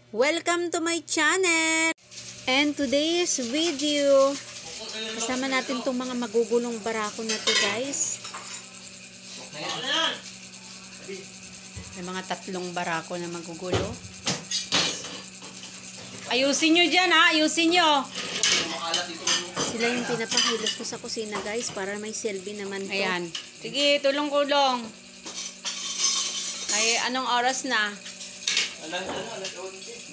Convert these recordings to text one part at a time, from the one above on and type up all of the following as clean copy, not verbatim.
Welcome to my channel! And today's video, kasama natin itong mga magugulong barako na to, guys. May mga 3 barako na magugulo. Ayusin nyo dyan, ha? Ayusin nyo! Sila yung pinapakilos ko sa kusina, guys, para may selfie naman to. Ayan. Sige, tulong-kulong. Ay, anong oras na?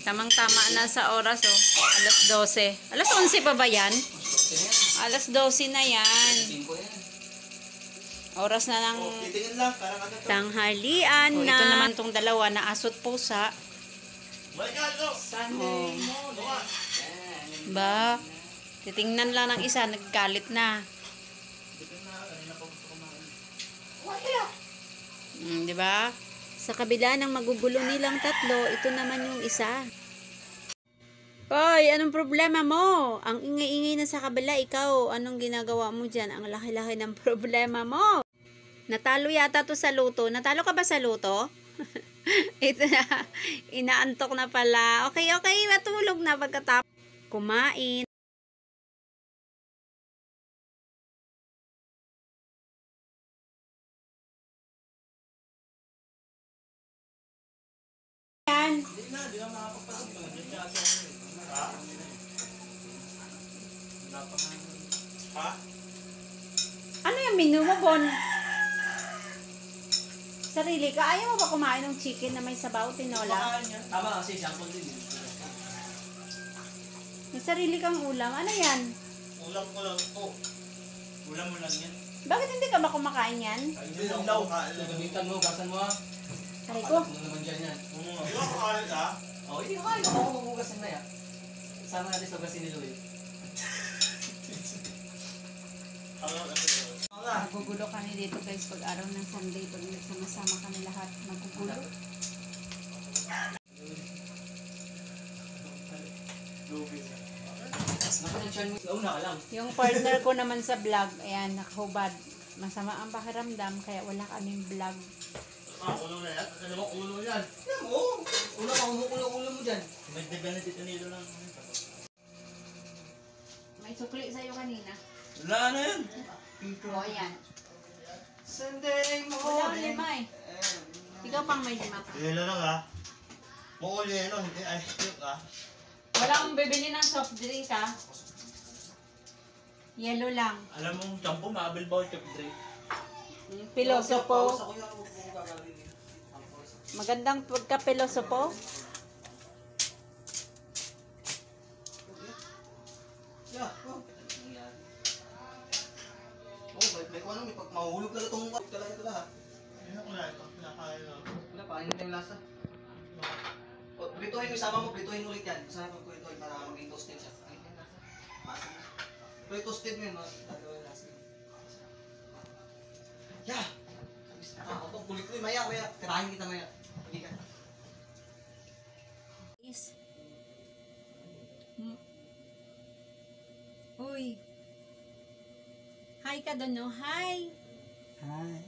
Tamang-tama na sa oras, oh. Alas 12. Alas 11 pa ba yan? Alas 12 na yan. Oras na ng tanghalian na. Ito naman tong dalawa na asot pusa. Oh. Ba? Titingnan lang ng isa, naggalit na. Di ba? Sa kabila ng magugulo nilang 3, ito naman yung isa. Hoy, anong problema mo? Ang ingay-ingay na sa kabila, ikaw, anong ginagawa mo dyan? Ang laki-laki ng problema mo. Natalo yata to sa luto. Natalo ka ba sa luto? Ito na, inaantok na pala. Okay, matulog na pagkatapos kumain. Ano yung menu mo, Bon? Sarili ka? Ayaw mo ba kumain ng chicken na may sabaw, tinola? Tama kasi siyang din. May sarili kang ulam. Ano yan? Ulam ko lang po. Ulam mo lang yan. Bakit hindi ka ba kumakain yan? Hindi lang daw. Gamitan mo, gasan mo ha. Aray ko. Alam mo naman dyan yan. Di ba kakain ka? Oo, hindi kakain. Ako magugasan na yan. Sama natin sa gasin ni Louie. Nagugulo kami dito, guys, pag araw ng Sunday, pag nagsama-sama kami lahat, nagugulo. Yung partner ko naman sa vlog, ayan, nakahubad. Masama ang pakiramdam, kaya wala kaming vlog. Ulo na yan? Ano mo ulo yan? Oo! Ulo ka, ulo mo dyan. May dagan na dito nilo lang. May sukli sa'yo kanina. Wala na yan. O, ayan. Sunday mo. Wala ang 5 eh. Ikaw pang may 5. Yelo lang ha. Muul yelo, hindi ice cream ha. Wala akong bibili ng soft drink, ha? Yellow lang. Alam mong champo, maabil ba yung drink? Pilosopo. Magandang pagka-pilosopo. May kung ano, may pag mahulog talaga itong talaga ito lahat. Ano ko na ito? Pinakain lang. Wala, paano yung lasa? Prituhin mo, isama mo, prituhin ulit yan. Masarap ang prituhin para maging toasted siya. Ay, yung lasa. Masa mo. Pero toasted mo yun, gagawin lasa. Yeah! Ako itong kulit ko, maya. Tirahin kita maya. Hindi ka. Uy. Hi ka doon, no? Hi! Hi!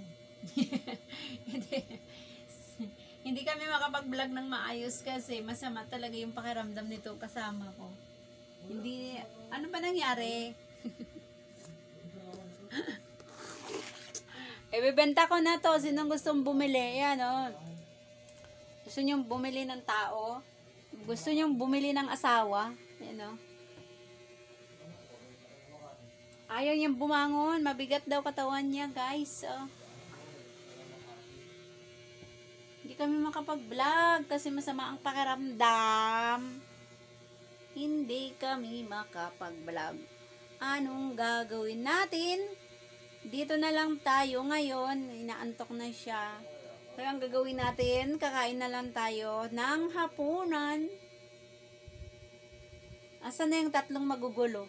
Hindi kami makapag-vlog ng maayos kasi masama talaga yung pakiramdam nito kasama ko. Hindi, ano ba nangyari? Ibebenta ko na to. Sinong gustong bumili? Yan, oh. Gusto nyong bumili ng tao? Gusto nyong bumili ng asawa? Yan, oh. Ayaw niyang bumangon. Mabigat daw katawan niya, guys. Oh. Hindi kami makapag-vlog kasi masama ang pakiramdam. Hindi kami makapag-vlog. Anong gagawin natin? Dito na lang tayo ngayon. Inaantok na siya. Kaya ang gagawin natin, kakain na lang tayo ng hapunan. Asan na yung 3 magugulo?